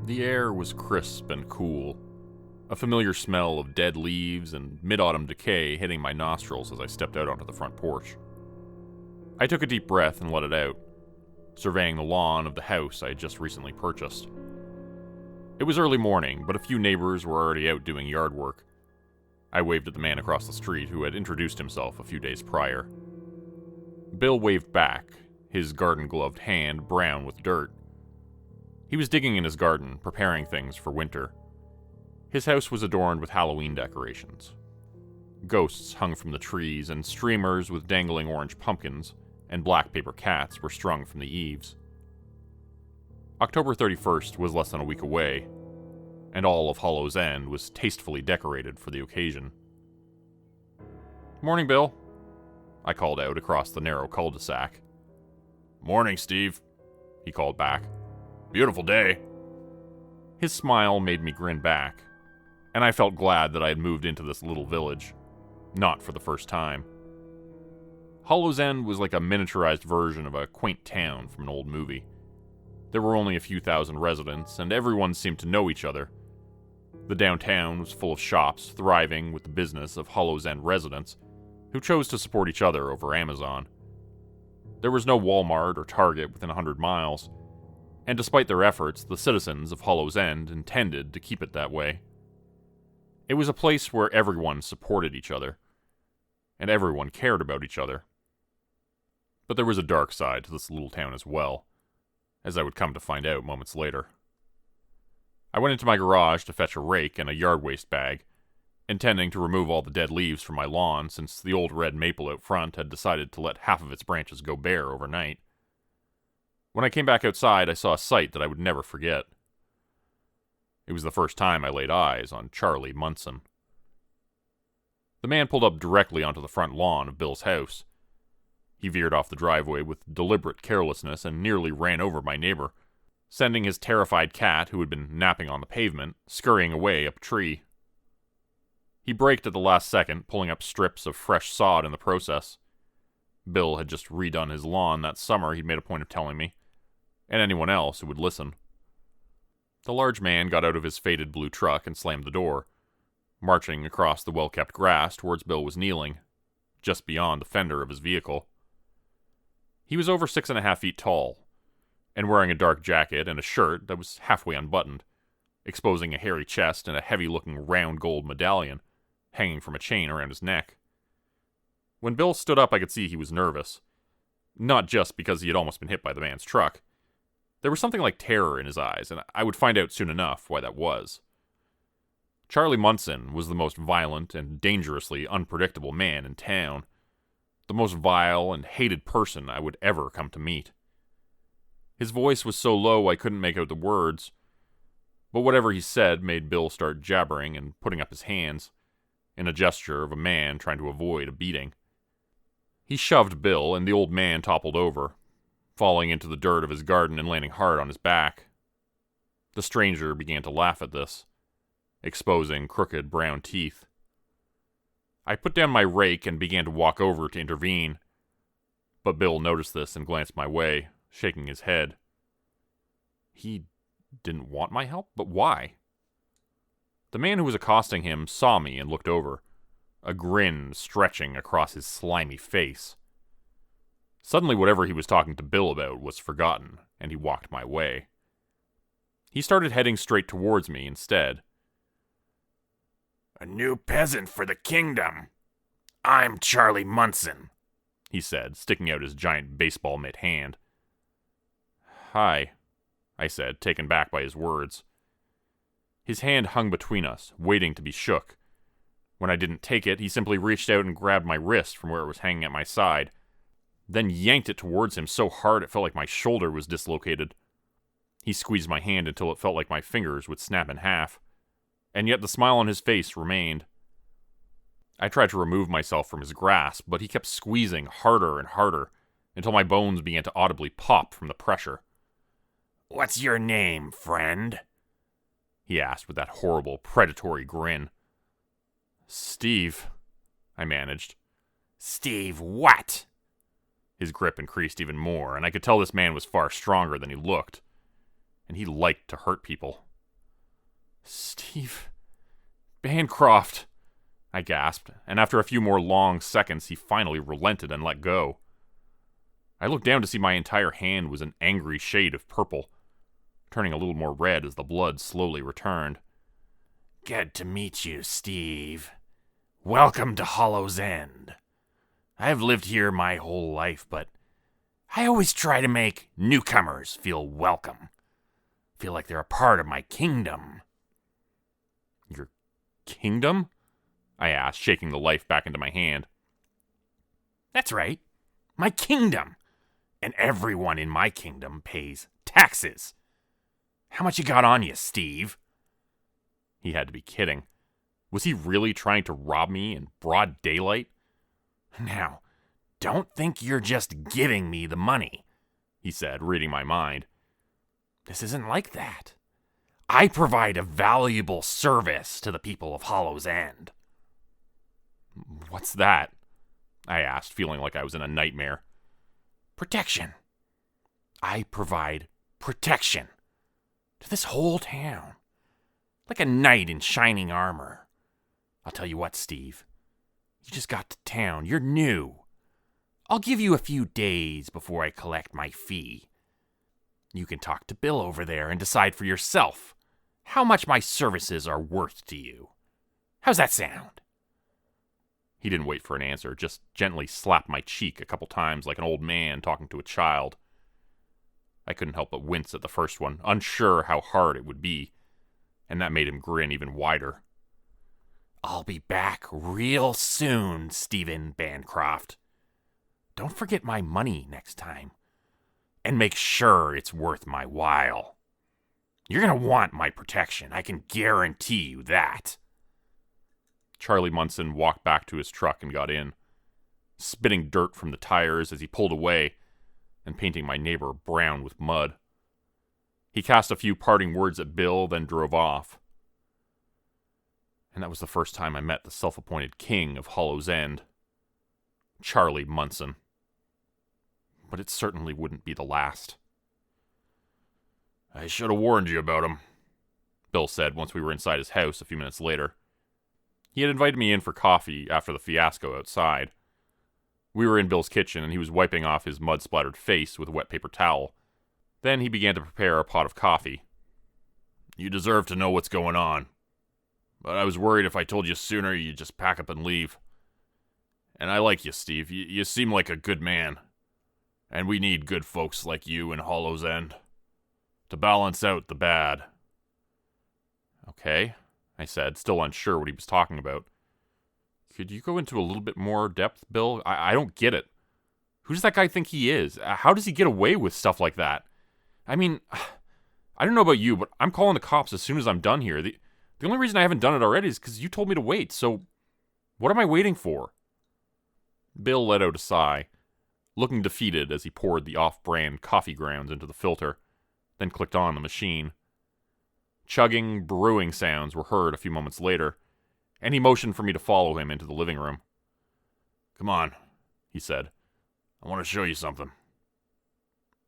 The air was crisp and cool, a familiar smell of dead leaves and mid-autumn decay hitting my nostrils as I stepped out onto the front porch. I took a deep breath and let it out, surveying the lawn of the house I had just recently purchased. It was early morning, but a few neighbors were already out doing yard work. I waved at the man across the street who had introduced himself a few days prior. Bill waved back, his garden-gloved hand brown with dirt. He was digging in his garden, preparing things for winter. His house was adorned with Halloween decorations. Ghosts hung from the trees, and streamers with dangling orange pumpkins and black paper cats were strung from the eaves. October 31st was less than a week away, and all of Hollow's End was tastefully decorated for the occasion. "Morning, Bill," I called out across the narrow cul-de-sac. "Morning, Steve," he called back. "Beautiful day." His smile made me grin back, and I felt glad that I had moved into this little village, not for the first time. Hollow's End was like a miniaturized version of a quaint town from an old movie. There were only a few thousand residents, and everyone seemed to know each other. The downtown was full of shops thriving with the business of Hollow's End residents, who chose to support each other over Amazon. There was no Walmart or Target within 100 miles, and despite their efforts, the citizens of Hollow's End intended to keep it that way. It was a place where everyone supported each other, and everyone cared about each other. But there was a dark side to this little town as well, as I would come to find out moments later. I went into my garage to fetch a rake and a yard waste bag, intending to remove all the dead leaves from my lawn since the old red maple out front had decided to let half of its branches go bare overnight. When I came back outside, I saw a sight that I would never forget. It was the first time I laid eyes on Charlie Munson. The man pulled up directly onto the front lawn of Bill's house. He veered off the driveway with deliberate carelessness and nearly ran over my neighbor, sending his terrified cat, who had been napping on the pavement, scurrying away up a tree. He braked at the last second, pulling up strips of fresh sod in the process. Bill had just redone his lawn that summer, he'd made a point of telling me, and anyone else who would listen. The large man got out of his faded blue truck and slammed the door, marching across the well-kept grass towards Bill was kneeling, just beyond the fender of his vehicle. He was over 6.5 feet tall, and wearing a dark jacket and a shirt that was halfway unbuttoned, exposing a hairy chest and a heavy-looking round gold medallion hanging from a chain around his neck. When Bill stood up, I could see he was nervous. Not just because he had almost been hit by the man's truck. There was something like terror in his eyes, and I would find out soon enough why that was. Charlie Munson was the most violent and dangerously unpredictable man in town. The most vile and hated person I would ever come to meet. His voice was so low I couldn't make out the words, but whatever he said made Bill start jabbering and putting up his hands, in a gesture of a man trying to avoid a beating. He shoved Bill, and the old man toppled over, falling into the dirt of his garden and landing hard on his back. The stranger began to laugh at this, exposing crooked brown teeth. I put down my rake and began to walk over to intervene, but Bill noticed this and glanced my way, shaking his head. He didn't want my help, but why? The man who was accosting him saw me and looked over, a grin stretching across his slimy face. Suddenly whatever he was talking to Bill about was forgotten, and he walked my way. He started heading straight towards me instead. "A new peasant for the kingdom. I'm Charlie Munson," he said, sticking out his giant baseball mitt hand. "Hi," I said, taken back by his words. His hand hung between us, waiting to be shook. When I didn't take it, he simply reached out and grabbed my wrist from where it was hanging at my side, then yanked it towards him so hard it felt like my shoulder was dislocated. He squeezed my hand until it felt like my fingers would snap in half, and yet the smile on his face remained. I tried to remove myself from his grasp, but he kept squeezing harder and harder, until my bones began to audibly pop from the pressure. "What's your name, friend?" he asked with that horrible, predatory grin. "Steve," I managed. "Steve what?" His grip increased even more, and I could tell this man was far stronger than he looked, and he liked to hurt people. Steve Bancroft, I gasped, and after a few more long seconds, he finally relented and let go. I looked down to see my entire hand was an angry shade of purple, turning a little more red as the blood slowly returned. Good to meet you, Steve. Welcome to Hollow's End. I've lived here my whole life, but I always try to make newcomers feel welcome. Feel like they're a part of my kingdom. Your kingdom? I asked, shaking the life back into my hand. That's right. My kingdom. And everyone in my kingdom pays taxes. How much you got on you, Steve? He had to be kidding. Was he really trying to rob me in broad daylight? Now, don't think you're just giving me the money, he said, reading my mind. This isn't like that. I provide a valuable service to the people of Hollow's End. What's that? I asked, feeling like I was in a nightmare. Protection. I provide protection to this whole town. Like a knight in shining armor. I'll tell you what, Steve. You just got to town. You're new. I'll give you a few days before I collect my fee. You can talk to Bill over there and decide for yourself how much my services are worth to you. How's that sound? He didn't wait for an answer, just gently slapped my cheek a couple times like an old man talking to a child. I couldn't help but wince at the first one, unsure how hard it would be, and that made him grin even wider. I'll be back real soon, Stephen Bancroft. Don't forget my money next time, and make sure it's worth my while. You're going to want my protection, I can guarantee you that. Charlie Munson walked back to his truck and got in, spitting dirt from the tires as he pulled away and painting my neighbor brown with mud. He cast a few parting words at Bill, then drove off. And that was the first time I met the self-appointed king of Hollow's End, Charlie Munson. But it certainly wouldn't be the last. I should have warned you about him, Bill said once we were inside his house a few minutes later. He had invited me in for coffee after the fiasco outside. We were in Bill's kitchen, and he was wiping off his mud-splattered face with a wet paper towel. Then he began to prepare a pot of coffee. You deserve to know what's going on. But I was worried if I told you sooner, you'd just pack up and leave. And I like you, Steve. You seem like a good man. And we need good folks like you in Hollow's End to balance out the bad. Okay, I said, still unsure what he was talking about. Could you go into a little bit more depth, Bill? I don't get it. Who does that guy think he is? How does he get away with stuff like that? I mean, I don't know about you, but I'm calling the cops as soon as I'm done here. The only reason I haven't done it already is because you told me to wait, so what am I waiting for? Bill let out a sigh, looking defeated as he poured the off-brand coffee grounds into the filter, then clicked on the machine. Chugging, brewing sounds were heard a few moments later, and he motioned for me to follow him into the living room. Come on, he said. I want to show you something.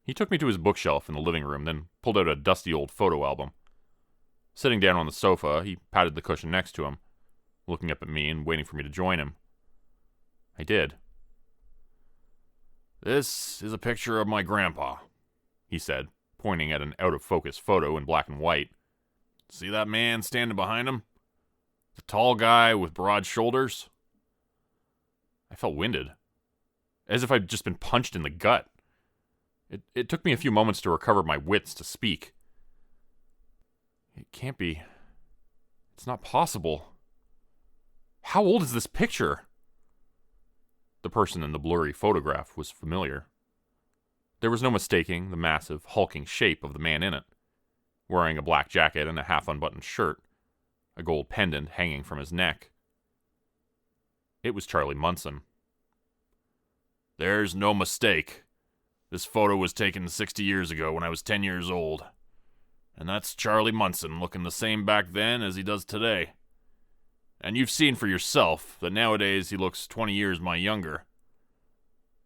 He took me to his bookshelf in the living room, then pulled out a dusty old photo album. Sitting down on the sofa, he patted the cushion next to him, looking up at me and waiting for me to join him. I did. This is a picture of my grandpa, he said, pointing at an out-of-focus photo in black and white. See that man standing behind him? The tall guy with broad shoulders? I felt winded, as if I'd just been punched in the gut. It took me a few moments to recover my wits to speak. It can't be. It's not possible. How old is this picture? The person in the blurry photograph was familiar. There was no mistaking the massive, hulking shape of the man in it, wearing a black jacket and a half-unbuttoned shirt, a gold pendant hanging from his neck. It was Charlie Munson. There's no mistake. This photo was taken 60 years ago when I was 10 years old. And that's Charlie Munson looking the same back then as he does today. And you've seen for yourself that nowadays he looks 20 years my younger.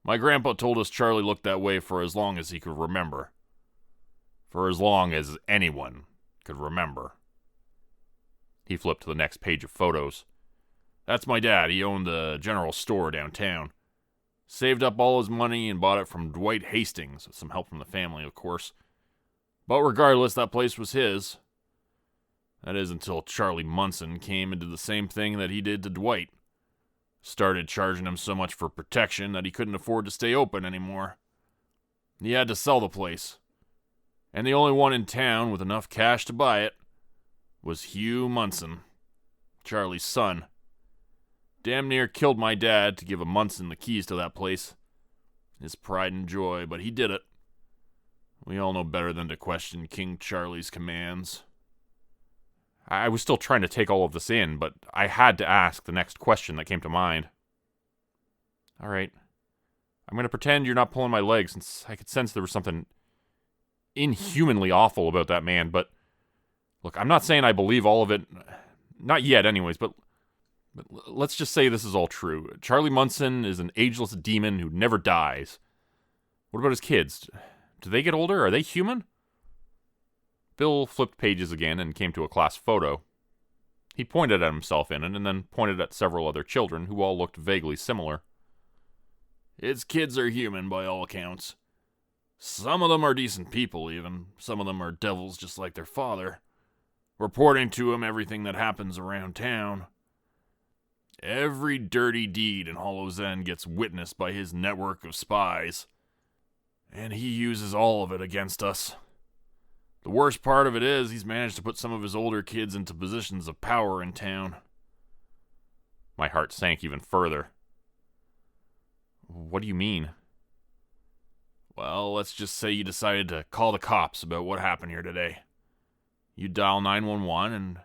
My grandpa told us Charlie looked that way for as long as he could remember. For as long as anyone could remember. He flipped to the next page of photos. That's my dad. He owned a general store downtown. Saved up all his money and bought it from Dwight Hastings, with some help from the family, of course. But regardless, that place was his. That is until Charlie Munson came and did the same thing that he did to Dwight. Started charging him so much for protection that he couldn't afford to stay open anymore. He had to sell the place. And the only one in town with enough cash to buy it was Hugh Munson, Charlie's son. Damn near killed my dad to give a Munson the keys to that place. His pride and joy, but he did it. We all know better than to question King Charlie's commands. I was still trying to take all of this in, but I had to ask the next question that came to mind. All right. I'm going to pretend you're not pulling my leg, since I could sense there was something inhumanly awful about that man, but look, I'm not saying I believe all of it. Not yet, anyways, but let's just say this is all true. Charlie Munson is an ageless demon who never dies. What about his kids? Do they get older? Are they human? Bill flipped pages again and came to a class photo. He pointed at himself in it and then pointed at several other children who all looked vaguely similar. His kids are human by all accounts. Some of them are decent people even. Some of them are devils just like their father, reporting to him everything that happens around town. Every dirty deed in Hollow's End gets witnessed by his network of spies, and he uses all of it against us. The worst part of it is he's managed to put some of his older kids into positions of power in town. My heart sank even further. What do you mean? Well, let's just say you decided to call the cops about what happened here today. You dial 911 and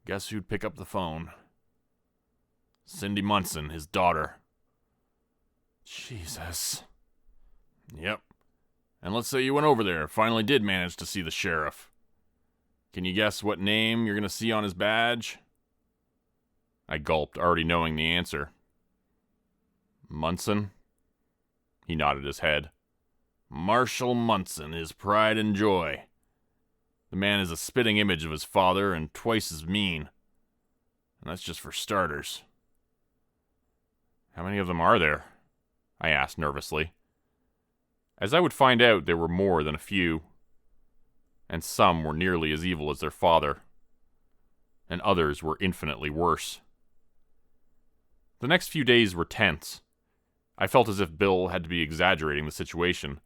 guess who'd pick up the phone? Cindy Munson, his daughter. Jesus. Yep. And let's say you went over there, finally did manage to see the sheriff. Can you guess what name you're going to see on his badge? I gulped, already knowing the answer. Munson? He nodded his head. Marshall Munson, his pride and joy. The man is a spitting image of his father and twice as mean. And that's just for starters. How many of them are there? I asked nervously. As I would find out, there were more than a few. And some were nearly as evil as their father. And others were infinitely worse. The next few days were tense. I felt as if Bill had to be exaggerating the situation.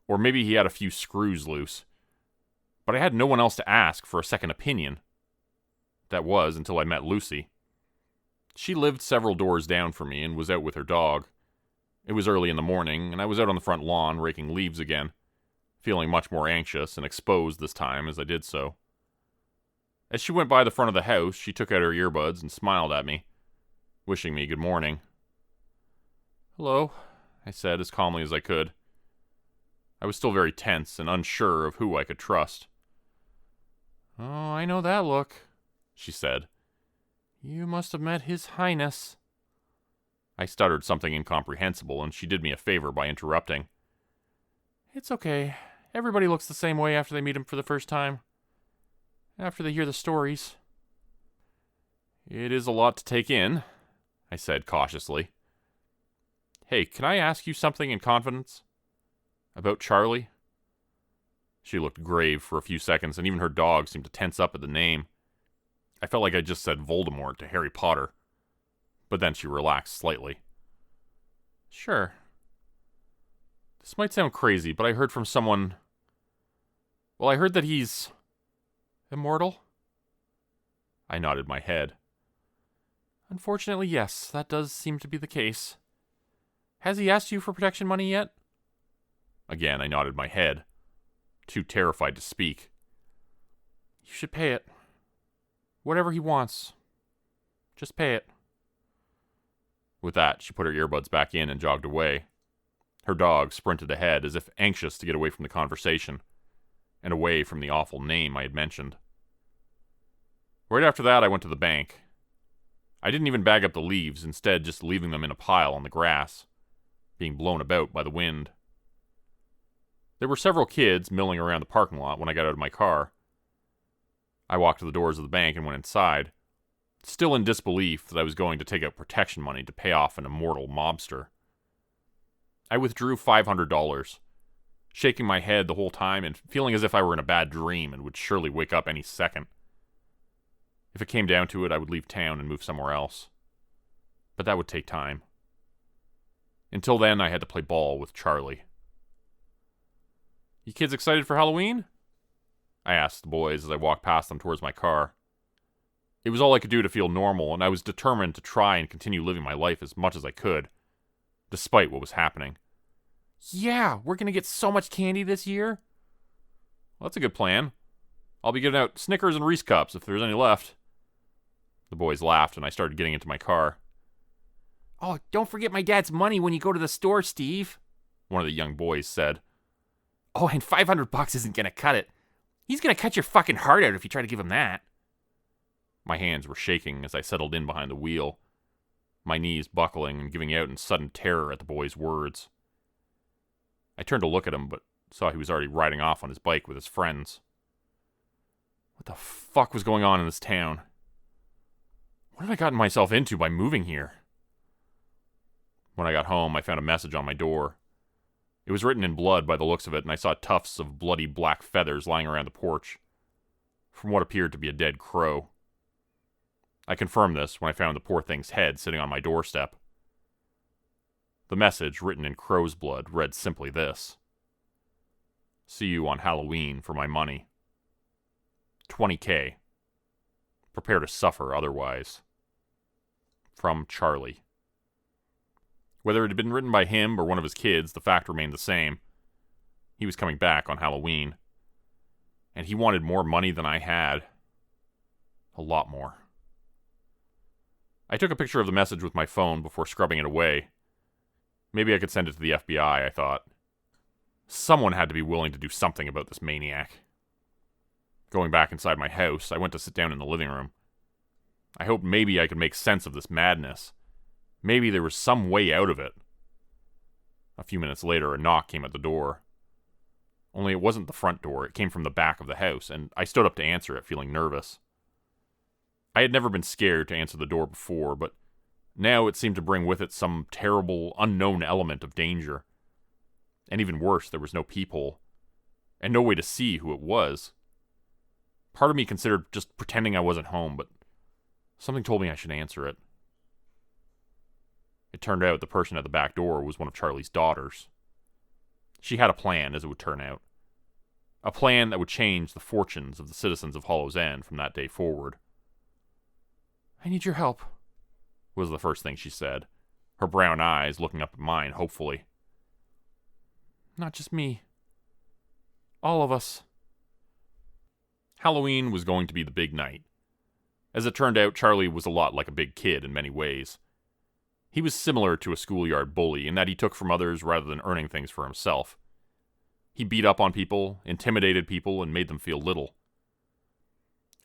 Or maybe he had a few screws loose. But I had no one else to ask for a second opinion. That was until I met Lucy. She lived several doors down from me and was out with her dog. It was early in the morning, and I was out on the front lawn raking leaves again, feeling much more anxious and exposed this time as I did so. As she went by the front of the house, she took out her earbuds and smiled at me, wishing me good morning. Hello, I said as calmly as I could. I was still very tense and unsure of who I could trust. Oh, I know that look, she said. You must have met His Highness. I stuttered something incomprehensible, and she did me a favor by interrupting. It's okay. Everybody looks the same way after they meet him for the first time. After they hear the stories. It is a lot to take in, I said cautiously. Hey, can I ask you something in confidence? About Charlie? She looked grave for a few seconds, and even her dog seemed to tense up at the name. I felt like I just said Voldemort to Harry Potter. But then she relaxed slightly. Sure. This might sound crazy, but I heard from someone... Well, I heard that he's... immortal? I nodded my head. Unfortunately, yes, that does seem to be the case. Has he asked you for protection money yet? Again, I nodded my head, too terrified to speak. You should pay it. Whatever he wants. Just pay it. With that, she put her earbuds back in and jogged away. Her dog sprinted ahead, as if anxious to get away from the conversation, and away from the awful name I had mentioned. Right after that, I went to the bank. I didn't even bag up the leaves, instead just leaving them in a pile on the grass, being blown about by the wind. There were several kids milling around the parking lot when I got out of my car. I walked to the doors of the bank and went inside, still in disbelief that I was going to take out protection money to pay off an immortal mobster. I withdrew $500, shaking my head the whole time and feeling as if I were in a bad dream and would surely wake up any second. If it came down to it, I would leave town and move somewhere else. But that would take time. Until then, I had to play ball with Charlie. "You kids excited for Halloween?" I asked the boys as I walked past them towards my car. It was all I could do to feel normal, and I was determined to try and continue living my life as much as I could, despite what was happening. "Yeah, we're gonna get so much candy this year." "Well, that's a good plan. I'll be giving out Snickers and Reese Cups if there's any left." The boys laughed, and I started getting into my car. "Oh, don't forget my dad's money when you go to the store, Steve," one of the young boys said. "Oh, and $500 isn't gonna cut it. He's gonna cut your fucking heart out if you try to give him that." My hands were shaking as I settled in behind the wheel, my knees buckling and giving out in sudden terror at the boy's words. I turned to look at him, but saw he was already riding off on his bike with his friends. What the fuck was going on in this town? What had I gotten myself into by moving here? When I got home, I found a message on my door. It was written in blood by the looks of it, and I saw tufts of bloody black feathers lying around the porch, from what appeared to be a dead crow. I confirmed this when I found the poor thing's head sitting on my doorstep. The message, written in crow's blood, read simply this: "See you on Halloween for my money. 20K. Prepare to suffer otherwise. From Charlie." Whether it had been written by him or one of his kids, the fact remained the same. He was coming back on Halloween. And he wanted more money than I had. A lot more. I took a picture of the message with my phone before scrubbing it away. Maybe I could send it to the FBI, I thought. Someone had to be willing to do something about this maniac. Going back inside my house, I went to sit down in the living room. I hoped maybe I could make sense of this madness. Maybe there was some way out of it. A few minutes later, a knock came at the door. Only it wasn't the front door, it came from the back of the house, and I stood up to answer it, feeling nervous. I had never been scared to answer the door before, but now it seemed to bring with it some terrible, unknown element of danger. And even worse, there was no peephole, and no way to see who it was. Part of me considered just pretending I wasn't home, but something told me I should answer it. It turned out the person at the back door was one of Charlie's daughters. She had a plan, as it would turn out. A plan that would change the fortunes of the citizens of Hollow's End from that day forward. "I need your help," was the first thing she said, her brown eyes looking up at mine hopefully. "Not just me. All of us." Halloween was going to be the big night. As it turned out, Charlie was a lot like a big kid in many ways. He was similar to a schoolyard bully in that he took from others rather than earning things for himself. He beat up on people, intimidated people, and made them feel little.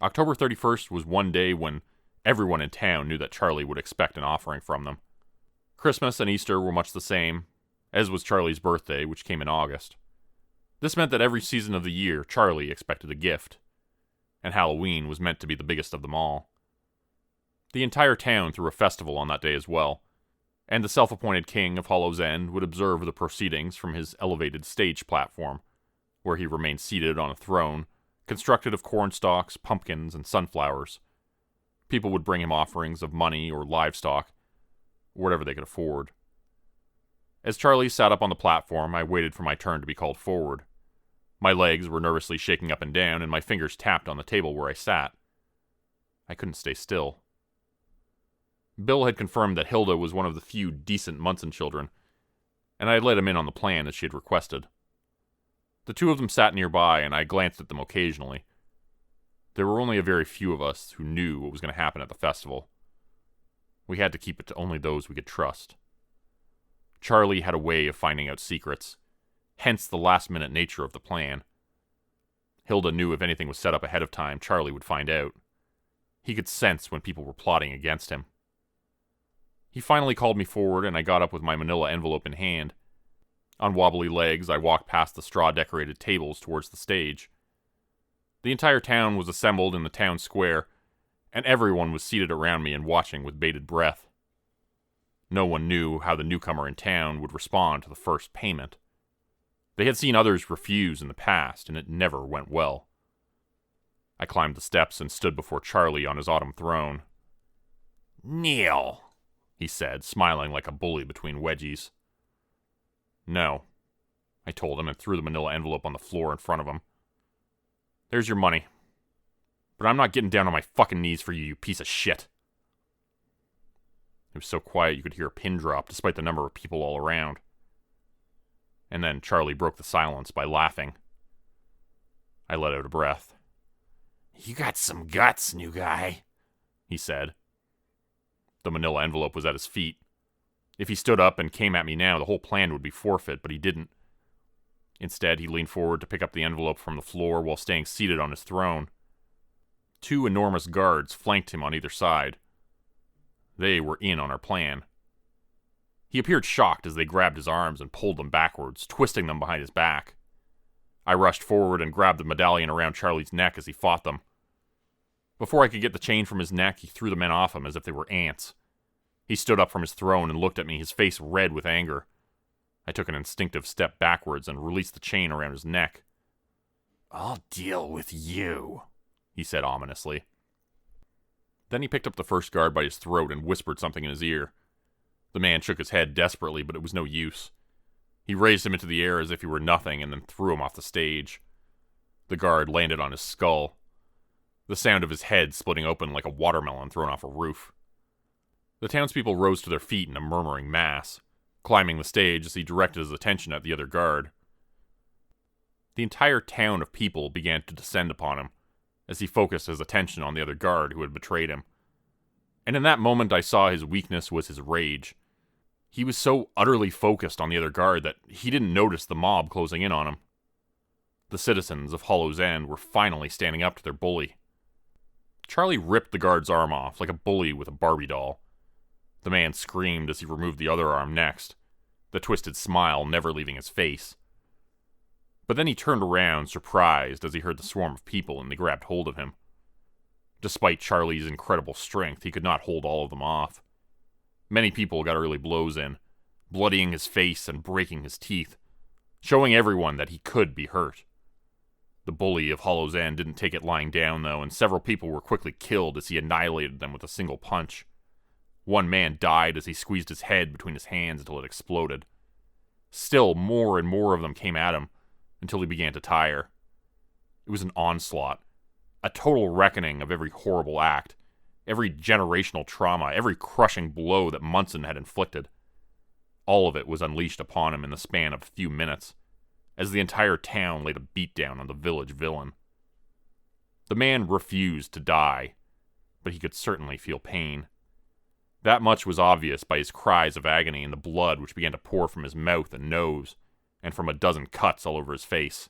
October 31st was one day when everyone in town knew that Charlie would expect an offering from them. Christmas and Easter were much the same, as was Charlie's birthday, which came in August. This meant that every season of the year, Charlie expected a gift, and Halloween was meant to be the biggest of them all. The entire town threw a festival on that day as well, and the self-appointed king of Hollow's End would observe the proceedings from his elevated stage platform, where he remained seated on a throne, constructed of cornstalks, pumpkins, and sunflowers. People would bring him offerings of money or livestock, or whatever they could afford. As Charlie sat up on the platform, I waited for my turn to be called forward. My legs were nervously shaking up and down, and my fingers tapped on the table where I sat. I couldn't stay still. Bill had confirmed that Hilda was one of the few decent Munson children, and I had let him in on the plan as she had requested. The two of them sat nearby, and I glanced at them occasionally. There were only a very few of us who knew what was going to happen at the festival. We had to keep it to only those we could trust. Charlie had a way of finding out secrets, hence the last-minute nature of the plan. Hilda knew if anything was set up ahead of time, Charlie would find out. He could sense when people were plotting against him. He finally called me forward, and I got up with my manila envelope in hand. On wobbly legs, I walked past the straw-decorated tables towards the stage. The entire town was assembled in the town square, and everyone was seated around me and watching with bated breath. No one knew how the newcomer in town would respond to the first payment. They had seen others refuse in the past, and it never went well. I climbed the steps and stood before Charlie on his autumn throne. "Kneel," he said, smiling like a bully between wedgies. "No," I told him and threw the manila envelope on the floor in front of him. "There's your money. But I'm not getting down on my fucking knees for you, you piece of shit." It was so quiet you could hear a pin drop despite the number of people all around. And then Charlie broke the silence by laughing. I let out a breath. "You got some guts, new guy," he said. The manila envelope was at his feet. If he stood up and came at me now, the whole plan would be forfeit, but he didn't. Instead, he leaned forward to pick up the envelope from the floor while staying seated on his throne. 2 enormous guards flanked him on either side. They were in on our plan. He appeared shocked as they grabbed his arms and pulled them backwards, twisting them behind his back. I rushed forward and grabbed the medallion around Charlie's neck as he fought them. Before I could get the chain from his neck, he threw the men off him as if they were ants. He stood up from his throne and looked at me, his face red with anger. I took an instinctive step backwards and released the chain around his neck. "I'll deal with you," he said ominously. Then he picked up the first guard by his throat and whispered something in his ear. The man shook his head desperately, but it was no use. He raised him into the air as if he were nothing and then threw him off the stage. The guard landed on his skull. The sound of his head splitting open like a watermelon thrown off a roof. The townspeople rose to their feet in a murmuring mass, climbing the stage as he directed his attention at the other guard. The entire town of people began to descend upon him, as he focused his attention on the other guard who had betrayed him. And in that moment I saw his weakness was his rage. He was so utterly focused on the other guard that he didn't notice the mob closing in on him. The citizens of Hollow's End were finally standing up to their bully. Charlie ripped the guard's arm off like a bully with a Barbie doll. The man screamed as he removed the other arm next, the twisted smile never leaving his face. But then he turned around, surprised, as he heard the swarm of people and they grabbed hold of him. Despite Charlie's incredible strength, he could not hold all of them off. Many people got early blows in, bloodying his face and breaking his teeth, showing everyone that he could be hurt. The bully of Hollow's End didn't take it lying down, though, and several people were quickly killed as he annihilated them with a single punch. One man died as he squeezed his head between his hands until it exploded. Still, more and more of them came at him, until he began to tire. It was an onslaught, a total reckoning of every horrible act, every generational trauma, every crushing blow that Munson had inflicted. All of it was unleashed upon him in the span of a few minutes, as the entire town laid a beatdown on the village villain. The man refused to die, but he could certainly feel pain. That much was obvious by his cries of agony and the blood which began to pour from his mouth and nose, and from a dozen cuts all over his face.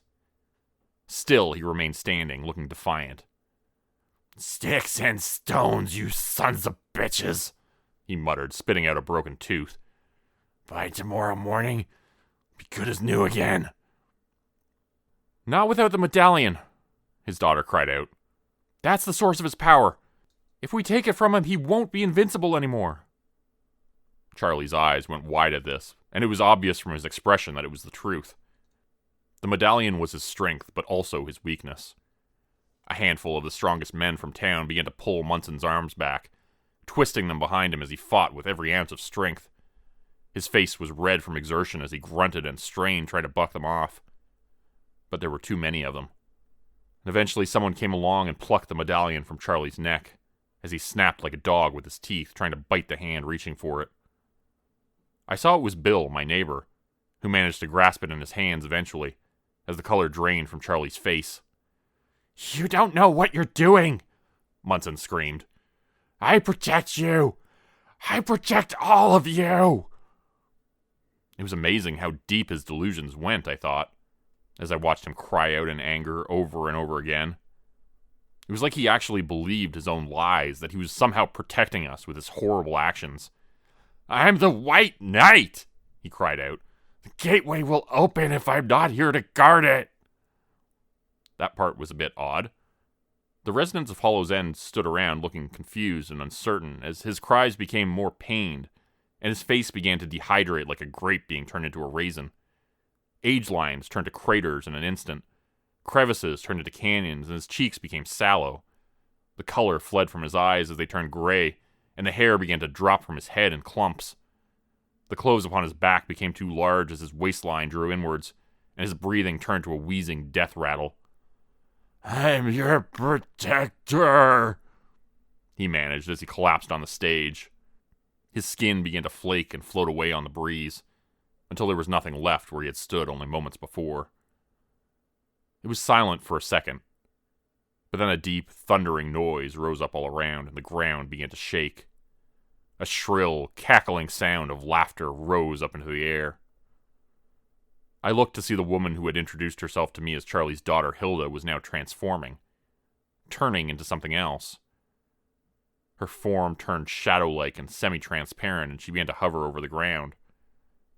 Still, he remained standing, looking defiant. "Sticks and stones, you sons of bitches," he muttered, spitting out a broken tooth. "By tomorrow morning, be good as new again." "Not without the medallion," his daughter cried out. "That's the source of his power. If we take it from him, he won't be invincible anymore." Charlie's eyes went wide at this, and it was obvious from his expression that it was the truth. The medallion was his strength, but also his weakness. A handful of the strongest men from town began to pull Munson's arms back, twisting them behind him as he fought with every ounce of strength. His face was red from exertion as he grunted and strained trying to buck them off. But there were too many of them. And eventually someone came along and plucked the medallion from Charlie's neck, as he snapped like a dog with his teeth, trying to bite the hand reaching for it. I saw it was Bill, my neighbor, who managed to grasp it in his hands eventually, as the color drained from Charlie's face. "You don't know what you're doing," Munson screamed. "I protect you! I protect all of you!" It was amazing how deep his delusions went, I thought, as I watched him cry out in anger over and over again. It was like he actually believed his own lies, that he was somehow protecting us with his horrible actions. "I'm the White Knight!" he cried out. "The gateway will open if I'm not here to guard it." That part was a bit odd, The residents of Hollow's End stood around looking confused and uncertain as his cries became more pained, and his face began to dehydrate like a grape being turned into a raisin. Age lines turned to craters in an instant. Crevices turned into canyons, and his cheeks became sallow. The color fled from his eyes as they turned gray, and the hair began to drop from his head in clumps. The clothes upon his back became too large as his waistline drew inwards, and his breathing turned to a wheezing death rattle. "I'm your protector," he managed as he collapsed on the stage. His skin began to flake and float away on the breeze, until there was nothing left where he had stood only moments before. It was silent for a second, but then a deep, thundering noise rose up all around, and the ground began to shake. A shrill, cackling sound of laughter rose up into the air. I looked to see the woman who had introduced herself to me as Charlie's daughter Hilda was now transforming, turning into something else. Her form turned shadow-like and semi-transparent, and she began to hover over the ground.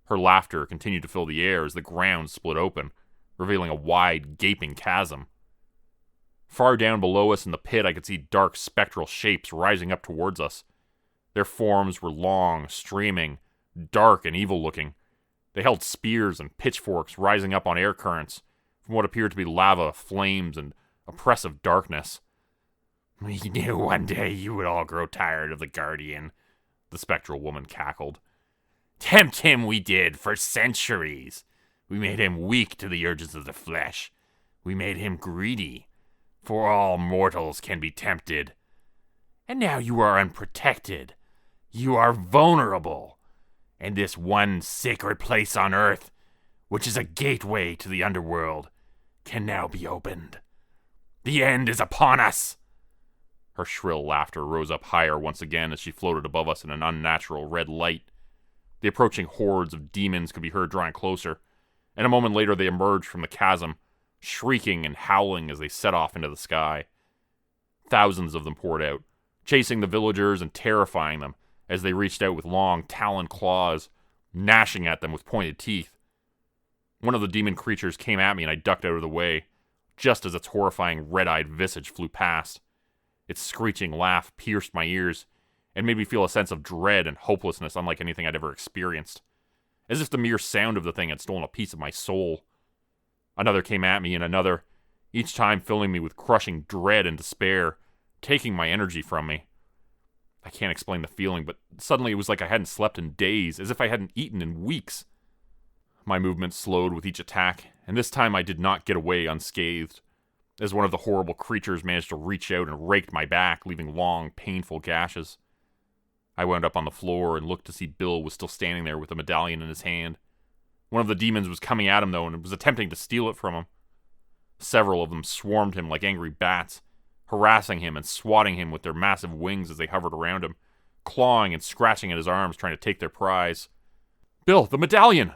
Her laughter continued to fill the air as the ground split open, revealing a wide, gaping chasm. Far down below us in the pit, I could see dark, spectral shapes rising up towards us. Their forms were long, streaming, dark, and evil-looking. They held spears and pitchforks rising up on air currents from what appeared to be lava, flames, and oppressive darkness. "We knew one day you would all grow tired of the Guardian," the spectral woman cackled. "Tempt him we did for centuries. We made him weak to the urges of the flesh. We made him greedy, for all mortals can be tempted. And now you are unprotected. You are vulnerable. And this one sacred place on Earth, which is a gateway to the underworld, can now be opened. The end is upon us." Her shrill laughter rose up higher once again as she floated above us in an unnatural red light. The approaching hordes of demons could be heard drawing closer, and a moment later they emerged from the chasm, shrieking and howling as they set off into the sky. Thousands of them poured out, chasing the villagers and terrifying them as they reached out with long, taloned claws, gnashing at them with pointed teeth. One of the demon creatures came at me and I ducked out of the way, just as its horrifying red-eyed visage flew past. Its screeching laugh pierced my ears and made me feel a sense of dread and hopelessness unlike anything I'd ever experienced, as if the mere sound of the thing had stolen a piece of my soul. Another came at me and another, each time filling me with crushing dread and despair, taking my energy from me. I can't explain the feeling, but suddenly it was like I hadn't slept in days, as if I hadn't eaten in weeks. My movements slowed with each attack, and this time I did not get away unscathed, as one of the horrible creatures managed to reach out and raked my back, leaving long, painful gashes. I wound up on the floor and looked to see Bill was still standing there with a medallion in his hand. One of the demons was coming at him, though, and was attempting to steal it from him. Several of them swarmed him like angry bats, harassing him and swatting him with their massive wings as they hovered around him, clawing and scratching at his arms, trying to take their prize. "Bill, the medallion!"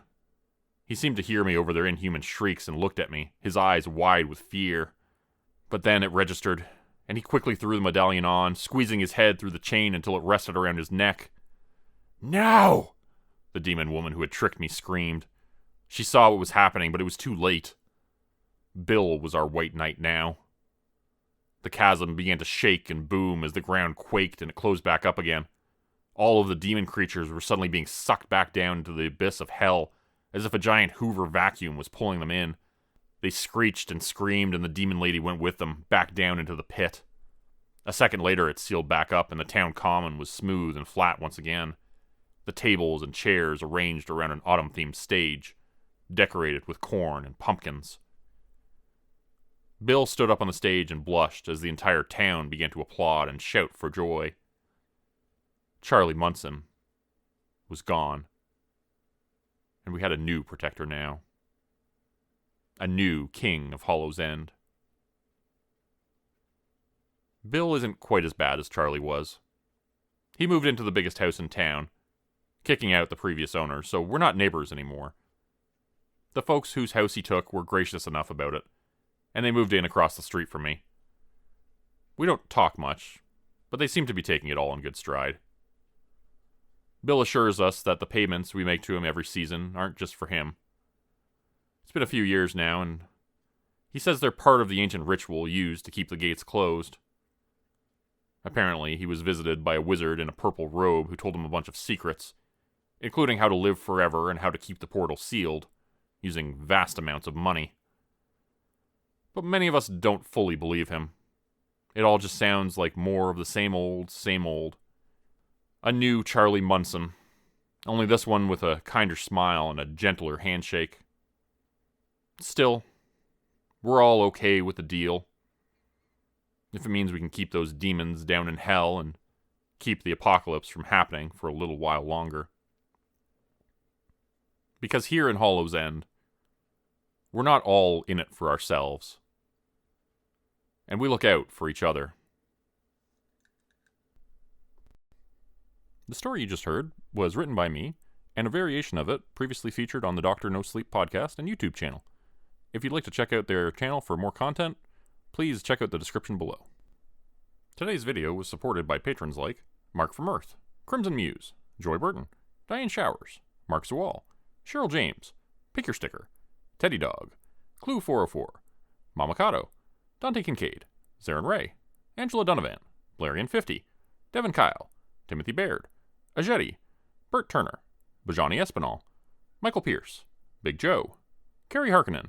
He seemed to hear me over their inhuman shrieks and looked at me, his eyes wide with fear. But then it registered, and he quickly threw the medallion on, squeezing his head through the chain until it rested around his neck. "No!" the demon woman who had tricked me screamed. She saw what was happening, but it was too late. Bill was our white knight now. The chasm began to shake and boom as the ground quaked and it closed back up again. All of the demon creatures were suddenly being sucked back down into the abyss of hell, as if a giant Hoover vacuum was pulling them in. They screeched and screamed, and the demon lady went with them, back down into the pit. A second later it sealed back up, and the town common was smooth and flat once again. The tables and chairs arranged around an autumn-themed stage, decorated with corn and pumpkins. Bill stood up on the stage and blushed as the entire town began to applaud and shout for joy. Charlie Munson was gone, and we had a new protector now. A new king of Hollow's End. Bill isn't quite as bad as Charlie was. He moved into the biggest house in town, kicking out the previous owner, so we're not neighbors anymore. The folks whose house he took were gracious enough about it, and they moved in across the street from me. We don't talk much, but they seem to be taking it all in good stride. Bill assures us that the payments we make to him every season aren't just for him. It's been a few years now, and He says they're part of the ancient ritual used to keep the gates closed. Apparently, he was visited by a wizard in a purple robe who told him a bunch of secrets, including how to live forever and how to keep the portal sealed, using vast amounts of money. But many of us don't fully believe him. It all just sounds like more of the same old, same old. A new Charlie Munson, only this one with a kinder smile and a gentler handshake. Still, we're all okay with the deal. If it means we can keep those demons down in hell and keep the apocalypse from happening for a little while longer. Because here in Hollow's End, we're not all in it for ourselves. And we look out for each other. The story you just heard was written by me, and a variation of it previously featured on the Dr. Nosleep podcast and YouTube channel. If you'd like to check out their channel for more content, please check out the description below. Today's video was supported by patrons like Mark from Earth, Crimson Muse, Joy Burton, Diane Showers, Mark Zawal, Cheryl James, Pick Your Sticker, Teddy Dog, Clue 404, Mamakato, Dante Kincaid, Zarin Ray, Angela Donovan, Blarian50, Devin Kyle, Timothy Baird, Ajeti, Bert Turner, Bajani Espinal, Michael Pierce, Big Joe, Carrie Harkonnen,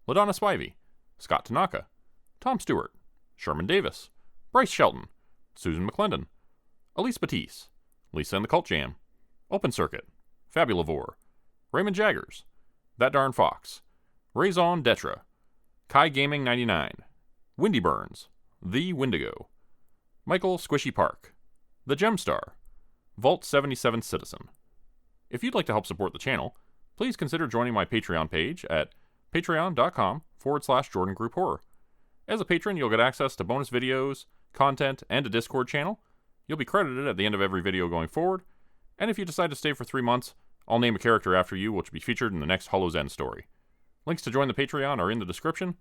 LaDonna Spivey, Scott Tanaka, Tom Stewart, Sherman Davis, Bryce Shelton, Susan McClendon, Elise Batiste, Lisa and the Cult Jam, Open Circuit, Fabulavore, Raymond Jaggers, That Darn Fox, Raison Detra, Kai Gaming 99, Windy Burns, The Windigo, Michael Squishy Park, The Gemstar, Vault 77 Citizen. If you'd like to help support the channel, please consider joining my Patreon page at patreon.com/Jordan Grupe Horror. As a patron, you'll get access to bonus videos, content, and a Discord channel. You'll be credited at the end of every video going forward, and if you decide to stay for 3 months, I'll name a character after you which will be featured in the next Hollow's End story. Links to join the Patreon are in the description.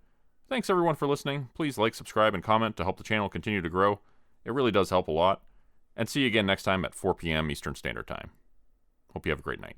Thanks everyone for listening. Please like, subscribe, and comment to help the channel continue to grow. It really does help a lot. And see you again next time at 4 p.m. Eastern Standard Time. Hope you have a great night.